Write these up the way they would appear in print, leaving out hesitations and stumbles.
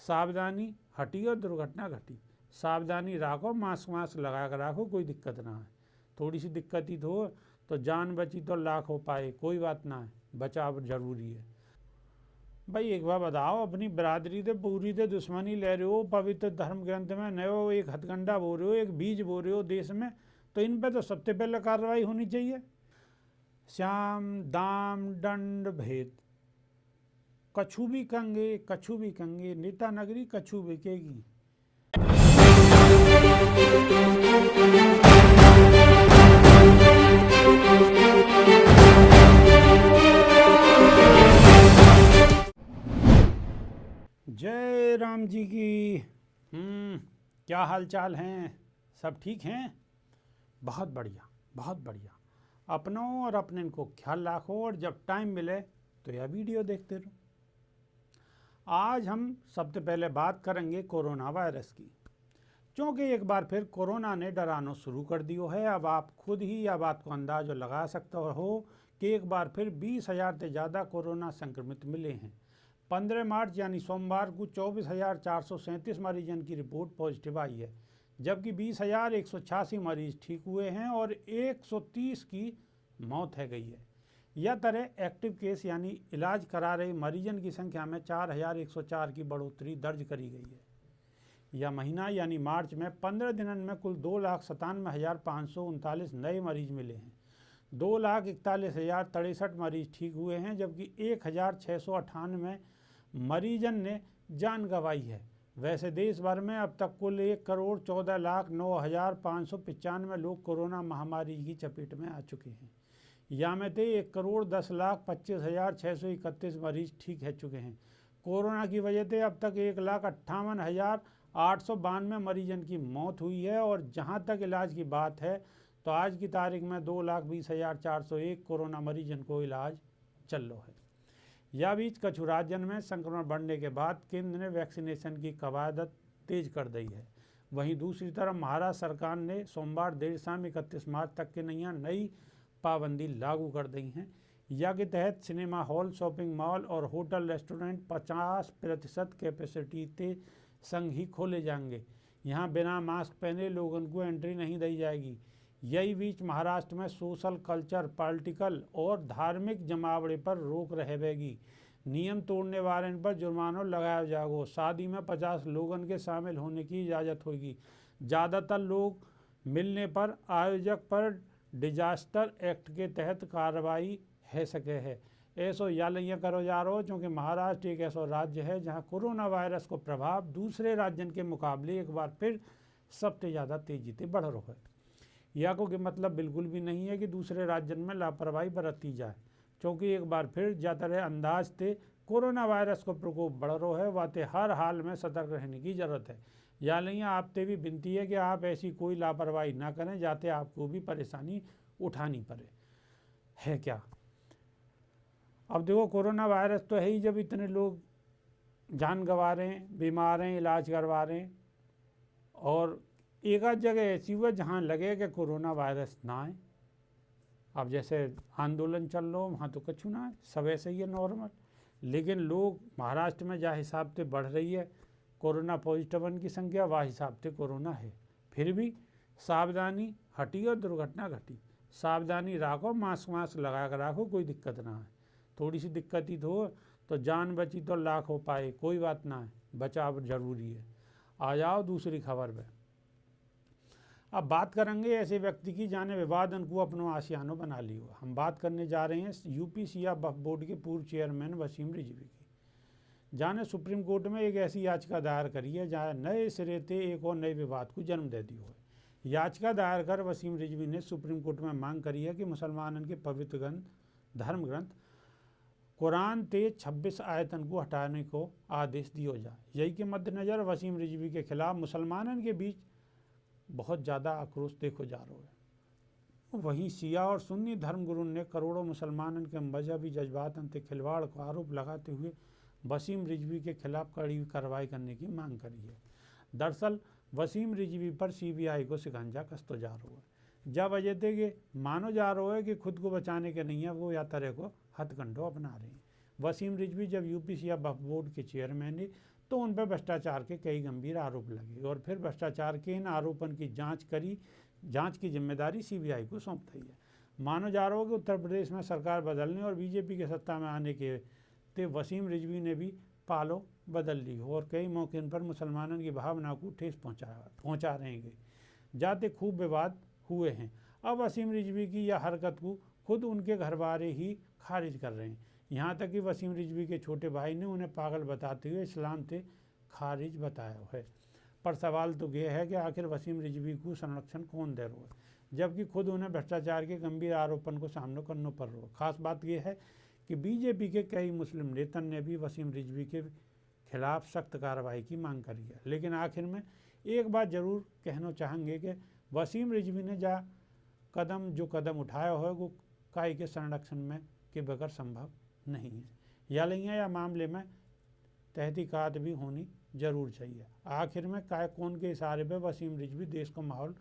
सावधानी हटी और दुर्घटना घटी। सावधानी राखो, मास्क वास्क लगा कर राखो, कोई दिक्कत ना है। थोड़ी सी दिक्कत ही तो जान बची तो लाख हो पाए, कोई बात ना है, बचाव जरूरी है। भाई एक बार बताओ, अपनी बरादरी से पूरी से दुश्मनी ले रहे हो, पवित्र धर्म ग्रंथ में नयो एक हथकंडा बोल रहे हो, एक बीज बोल रहे हो देश में, तो इन पे तो सबसे पहले कार्रवाई होनी चाहिए। श्याम दाम दंड भेद, कछु भी कंगे नेता नगरी कछु बिकेगी। जय राम जी की। क्या हाल चाल हैं? सब ठीक हैं? बहुत बढ़िया, बहुत बढ़िया। अपनों और अपने को ख्याल रखो और जब टाइम मिले तो यह वीडियो देखते रहो। आज हम सबसे पहले बात करेंगे कोरोना वायरस की, क्योंकि एक बार फिर कोरोना ने डराना शुरू कर दिया है। अब आप खुद ही यह बात को अंदाजा लगा सकते हो कि एक बार फिर 20,000 से ज़्यादा कोरोना संक्रमित मिले हैं। 15 मार्च यानी सोमवार को 24,437 मरीजों की रिपोर्ट पॉजिटिव आई है, जबकि 20,186 मरीज ठीक हुए हैं और 130 की मौत है गई है। यह तरह एक्टिव केस यानी इलाज करा रहे मरीजों की संख्या में 4,104 की बढ़ोतरी दर्ज करी गई है। यह महीना यानी मार्च में 15 दिनों में कुल 2,97,539 नए मरीज मिले हैं। 2,41,063 मरीज ठीक हुए हैं, जबकि 1,698 मरीजन ने जान गंवाई है। वैसे देश भर में अब तक कुल 1,14,09,595 लोग कोरोना महामारी की चपेट में आ चुके हैं। यहाँ में 1,10,25,631 मरीज ठीक है चुके हैं। कोरोना की वजह से अब तक 1,58,892 मरीजन की मौत हुई है और जहाँ तक इलाज की बात है तो आज की तारीख में 2,20,401 कोरोना मरीजन को इलाज चल रहा है। यह बीच कछु राज्यों में संक्रमण बढ़ने के बाद केंद्र ने वैक्सीनेशन की कवायद तेज कर दी है। वहीं दूसरी तरफ महाराष्ट्र सरकार ने सोमवार देर शाम 31 मार्च तक के नई पाबंदी लागू कर दी हैं। या के तहत सिनेमा हॉल, शॉपिंग मॉल और होटल रेस्टोरेंट 50% कैपेसिटी के संग ही खोले जाएंगे। यहाँ बिना मास्क पहने लोगों को एंट्री नहीं दी जाएगी। यही बीच महाराष्ट्र में सोशल, कल्चर, पॉलिटिकल और धार्मिक जमावड़े पर रोक रहेगी। नियम तोड़ने वाले पर जुर्माना लगाया जाएगा। शादी में 50 लोगों के शामिल होने की इजाज़त होगी। ज़्यादातर लोग मिलने पर आयोजक पर डिजास्टर एक्ट के तहत कार्रवाई है सके है। ऐसा यालियाँ करो जा रहा हो, क्योंकि महाराष्ट्र एक ऐसा राज्य है जहां कोरोना वायरस को प्रभाव दूसरे राज्यों के मुकाबले एक बार फिर सबसे ज़्यादा तेजी से बढ़ रहा है। यह को कि मतलब बिल्कुल भी नहीं है कि दूसरे राज्यों में लापरवाही बरती जाए, क्योंकि एक बार फिर ज़्यादातर अंदाज से कोरोना वायरस को प्रकोप बढ़ रहा है। वाते हर हाल में सतर्क रहने की ज़रूरत है। यालियाँ आपसे भी विनती है कि आप ऐसी कोई लापरवाही ना करें जाते आपको भी परेशानी उठानी पड़े। है क्या? अब देखो, कोरोना वायरस तो है ही, जब इतने लोग जान गंवा रहे हैं, बीमार हैं, इलाज करवा रहे हैं, और एक आध जगह ऐसी हुआ जहाँ लगे कि कोरोना वायरस ना है। अब जैसे आंदोलन चल रहा हो वहाँ तो कुछ ना है, सब ऐसे ही है नॉर्मल। लेकिन लोग महाराष्ट्र में जहाँ हिसाब से बढ़ रही है कोरोना पॉजिटिव की संख्या, वह हिसाब से कोरोना है। फिर भी सावधानी हटी और दुर्घटना घटी। सावधानी राखो, मास्क वास्क लगा कर राखो, कोई दिक्कत ना है। थोड़ी सी दिक्कत ही तो जान बची तो लाख हो पाए, कोई बात ना है, बचाव जरूरी है। आ जाओ दूसरी खबर पे। अब बात करेंगे ऐसे व्यक्ति की जाने विवाद उनको अपना आशियाना बना लिया। हम बात करने जा रहे हैं यूपी सिया वक्फ बोर्ड के पूर्व चेयरमैन वसीम रिजवी की। जाने सुप्रीम कोर्ट में एक ऐसी याचिका दायर करी है जहाँ नए सिरे से एक और नए विवाद को जन्म दे दिया है। याचिका दायर कर वसीम रिजवी ने सुप्रीम कोर्ट में मांग करी है कि मुसलमानों के पवित्र धर्म ग्रंथ कुरान ते 26 आयतन को हटाने को आदेश दिया जाए। यही के मद्देनज़र वसीम रिजवी के खिलाफ मुसलमानों के बीच बहुत ज़्यादा आक्रोश देखो जा रहा है। वहीं शिया और सुन्नी धर्मगुरु ने करोड़ों मुसलमानों के मजहबी जज्बातों से खिलवाड़ का आरोप लगाते हुए वसीम रिजवी के खिलाफ कड़ी कार्रवाई करने की मांग करी है। दरअसल वसीम रिजवी पर CBI को शिकंजा कसते जा रहा है। जब वजह थे कि मानो जा रहा है कि खुद को बचाने के नहीं है, वो या तरह को हथकंडो अपना रहे हैं। वसीम रिजवी जब यूपी सिया वक्फ बोर्ड के चेयरमैन ने तो उन पर भ्रष्टाचार के कई गंभीर आरोप लगे और फिर भ्रष्टाचार के इन आरोपन की जांच की जिम्मेदारी सीबीआई को सौंप दी है। माना जा रहा हो कि उत्तर प्रदेश में सरकार बदलने और बीजेपी के सत्ता में आने के वसीम रिजवी ने भी पालो बदल ली हो और कई मौके पर मुसलमानों की भावना को ठेस पहुँचा रहे हैं। जाते खूब विवाद हुए हैं। अब वसीम रिजवी की यह हरकत को खुद उनके घर वाले ही खारिज कर रहे हैं। यहाँ तक कि वसीम रिजवी के छोटे भाई ने उन्हें पागल बताते हुए इस्लाम से खारिज बताया है। पर सवाल तो यह है कि आखिर वसीम रिजवी को संरक्षण कौन दे रहा है, जबकि खुद उन्हें भ्रष्टाचार के गंभीर आरोपन को सामना करना पड़ रहा है। खास बात यह है कि बीजेपी के कई मुस्लिम नेता ने भी वसीम रिजवी के खिलाफ सख्त कार्रवाई की मांग करी है। लेकिन आखिर में एक बात जरूर कहना चाहेंगे कि वसीम रिजवी ने जो कदम उठाया है वो काई के संरक्षण में के बगैर संभव नहीं है। या मामले में तहकीकात भी होनी जरूर चाहिए। आखिर में काय कौन के इशारे पर वसीम रिजवी देश का माहौल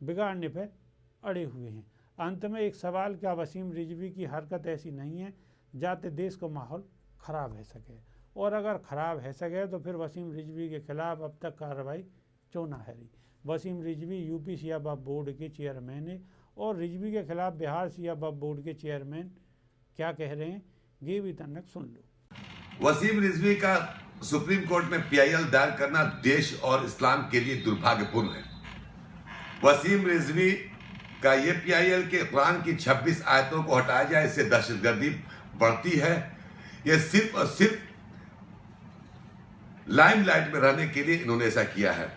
बिगाड़ने पर अड़े हुए हैं। अंत में एक सवाल, क्या वसीम रिजवी की हरकत ऐसी नहीं है जाते देश का माहौल खराब है सके, और अगर खराब है सके तो फिर वसीम रिजवी के खिलाफ अब तक कार्रवाई क्यों ना है रही। वसीम रिजवी यूपी सिया वक्फ बोर्ड के चेयरमैन है और रिजवी के खिलाफ बिहार सिया वक्फ बोर्ड के चेयरमैन क्या कह रहे हैं ये भी तनक सुन लो। वसीम रिजवी का सुप्रीम कोर्ट में पीआईएल दायर करना देश और इस्लाम के लिए दुर्भाग्यपूर्ण है। वसीम रिजवी का ये पीआईएल के कुरान की 26 आयतों को हटाया जाए, इससे दहशतगर्दी बढ़ती है। ये सिर्फ और सिर्फ लाइमलाइट में रहने के लिए इन्होंने ऐसा किया है।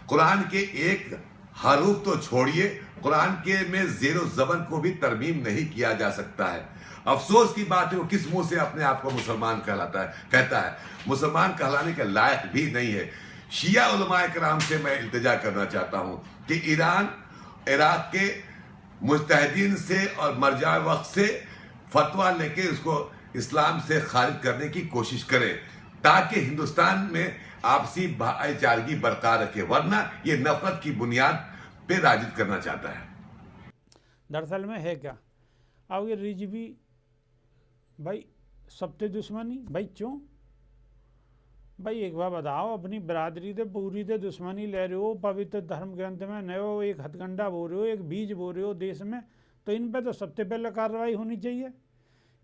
कुरान के एक हरूफ तो छोड़िए, कुरान के में ज़ेरो ज़बर को भी तरमीम नहीं किया जा सकता है। अफसोस की बात है वो किस मुंह से अपने आप को मुसलमान कहता है। मुसलमान कहलाने के लायक भी नहीं है। शिया उलमाए किराम से मैं इल्तिजा करना चाहता हूं कि ईरान इराक के मुजतहिदीन से और मरजा वक्त से फतवा लेके उसको इस्लाम से खारिज करने की कोशिश करे ताकि हिंदुस्तान में आपसी भाईचारगी बरकरार रखे, वरना ये नफरत की बुनियाद पे राजित करना चाहता है। दरअसल में है क्या, अब ये रिजवी भाई सबसे दुश्मनी भाई क्यों भाई एक बार बताओ, अपनी बरादरी से पूरी से दुश्मनी ले रहे हो, पवित्र धर्म ग्रंथ में नयो एक हथकंडा बोल रहे हो, एक बीज बोल रहे हो देश में, तो इन पे तो सबसे पहले कार्रवाई होनी चाहिए।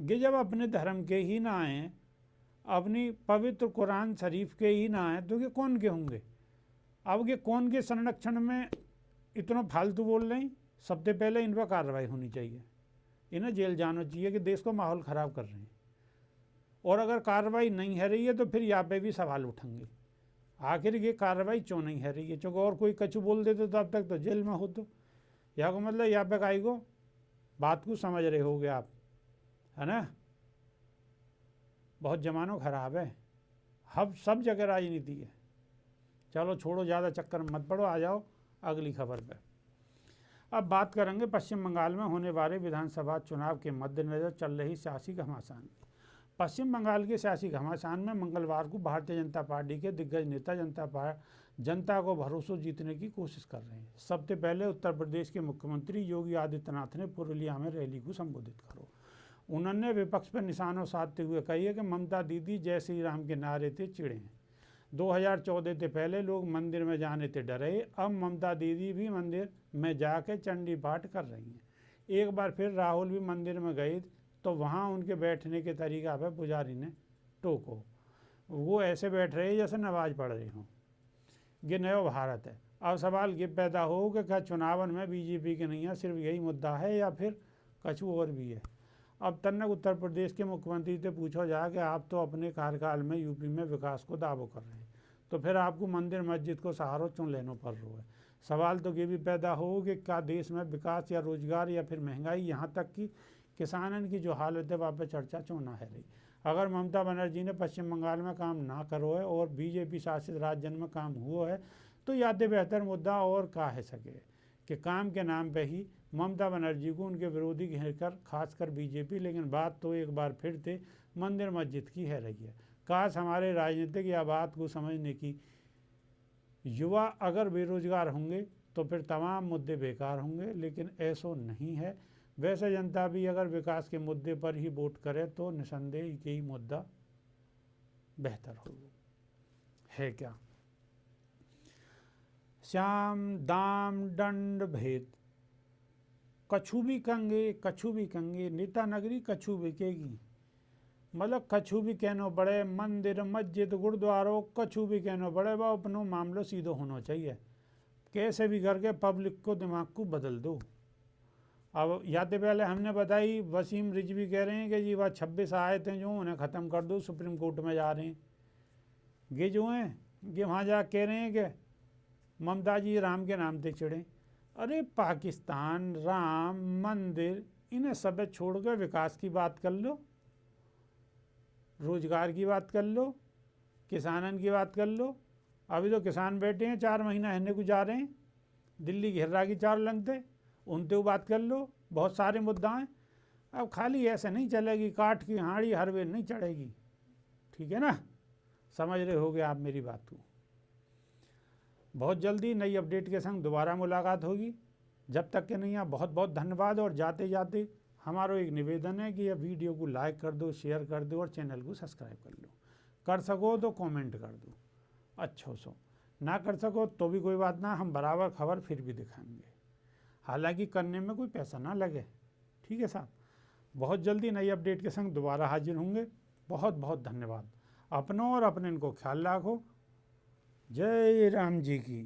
कि जब अपने धर्म के ही ना आए, अपनी पवित्र कुरान शरीफ के ही ना आए, तो ये कौन के होंगे। अब ये कौन के संरक्षण में इतना फालतू बोल रहे हैं। सबसे पहले इन पर कार्रवाई होनी चाहिए, इन्हें जेल जाना चाहिए कि देश को माहौल ख़राब कर रहे हैं। और अगर कार्रवाई नहीं है रही है तो फिर यहाँ पे भी सवाल उठेंगे, आखिर ये कार्रवाई क्यों नहीं है रही है। चूँकि और कोई कछु बोल देते तो अब तक तो जेल में हो। तो यहाँ को मतलब यहाँ पे काई को बात को समझ रहे होगे आप, है ना। बहुत जमाना ख़राब है, अब सब जगह राजनीति है। चलो छोड़ो, ज़्यादा चक्कर मत पड़ो, आ जाओ अगली खबर पे। अब बात करेंगे पश्चिम बंगाल में होने वाले विधानसभा चुनाव के मद्देनजर चल रही सियासी घमासान की। पश्चिम बंगाल के सियासी घमासान में मंगलवार को भारतीय जनता पार्टी के दिग्गज नेता जनता को भरोसा जीतने की कोशिश कर रहे हैं। सबसे पहले उत्तर प्रदेश के मुख्यमंत्री योगी आदित्यनाथ ने पुरुलिया में रैली को संबोधित करो। उन्होंने विपक्ष पर निशाना साधते हुए कही है कि ममता दीदी जय श्री राम के नारे से चिड़े हैं। 2014 से पहले लोग मंदिर में जाने से डरे, अब ममता दीदी भी मंदिर में जाके चंडी पाठ कर रही हैं। एक बार फिर राहुल भी मंदिर में गए तो वहाँ उनके बैठने के तरीका पर पुजारी ने टोको, वो ऐसे बैठ रहे जैसे नमाज पढ़ रहे हों। ये नया भारत है। अब सवाल ये पैदा हो कि क्या चुनावन में बीजेपी के नहीं है, सिर्फ यही मुद्दा है या फिर कछु और भी है। अब तन्नक उत्तर प्रदेश के मुख्यमंत्री से पूछा जाए कि आप तो अपने कार्यकाल में यूपी में विकास को दावो कर रहे हैं, तो फिर आपको मंदिर मस्जिद को सहारा क्यों लेना पड़ रहा है। सवाल तो ये भी पैदा हो कि क्या देश में विकास या रोजगार या फिर महंगाई, यहाँ तक कि किसानन की जो हालत है वहाँ पर चर्चा क्यों ना है रही। अगर ममता बनर्जी ने पश्चिम बंगाल में काम ना करो है और बीजेपी शासित राज्य में काम हुआ है, तो याद बेहतर मुद्दा और का है सके कि काम के नाम पे ही ममता बनर्जी को उनके विरोधी घेरकर, खासकर बीजेपी। लेकिन बात तो एक बार फिर से मंदिर मस्जिद की है रही है। काश हमारे राजनीतिक या बात को समझने की युवा अगर बेरोजगार होंगे तो फिर तमाम मुद्दे बेकार होंगे, लेकिन ऐसा नहीं है। वैसे जनता भी अगर विकास के मुद्दे पर ही वोट करे तो निसंदेह यही मुद्दा बेहतर होगा। है क्या। श्याम दाम दंड भेद, कछु भी कंगे नेता नगरी कछु बिकेगी। मतलब कछु भी कहनो पड़े, मंदिर मस्जिद गुरुद्वारों कछु भी कहनो पड़े, वह अपनो मामलो सीधो होना चाहिए। कैसे भी करके पब्लिक को दिमाग को बदल दो। अब या तो पहले हमने बताई, वसीम रिजवी कह रहे हैं कि जी वह 26 आए थे जो उन्हें ख़त्म कर दो, सुप्रीम कोर्ट में जा रहे हैं। ये जो हैं ये वहाँ जा कह रहे हैं कि ममता जी राम के नाम से चिढ़े। अरे पाकिस्तान, राम मंदिर, इन्हें सब छोड़ कर विकास की बात कर लो, रोजगार की बात कर लो, किसानन की बात कर लो। अभी तो किसान बैठे हैं 4 महीना रहने को जा रहे हैं, दिल्ली घेरा की 4 लंगते, उनसे बात कर लो। बहुत सारे मुद्दा हैं। अब खाली ऐसे नहीं चलेगी, काठ की हाड़ी हर वे नहीं चढ़ेगी। ठीक है ना, समझ रहे होगे आप मेरी बात को। बहुत जल्दी नई अपडेट के संग दोबारा मुलाकात होगी। जब तक के नहीं, आप बहुत बहुत धन्यवाद। और जाते जाते हमारा एक निवेदन है कि यह वीडियो को लाइक कर दो, शेयर कर दो और चैनल को सब्सक्राइब कर लो। कर सको तो कमेंट कर दो, अच्छो सो। ना कर सको तो भी कोई बात ना, हम बराबर खबर फिर भी दिखाएंगे, हालांकि करने में कोई पैसा ना लगे। ठीक है साहब, बहुत जल्दी नई अपडेट के संग दोबारा हाजिर होंगे। बहुत बहुत धन्यवाद। अपनों और अपने इनको ख्याल रखो। जय राम जी की।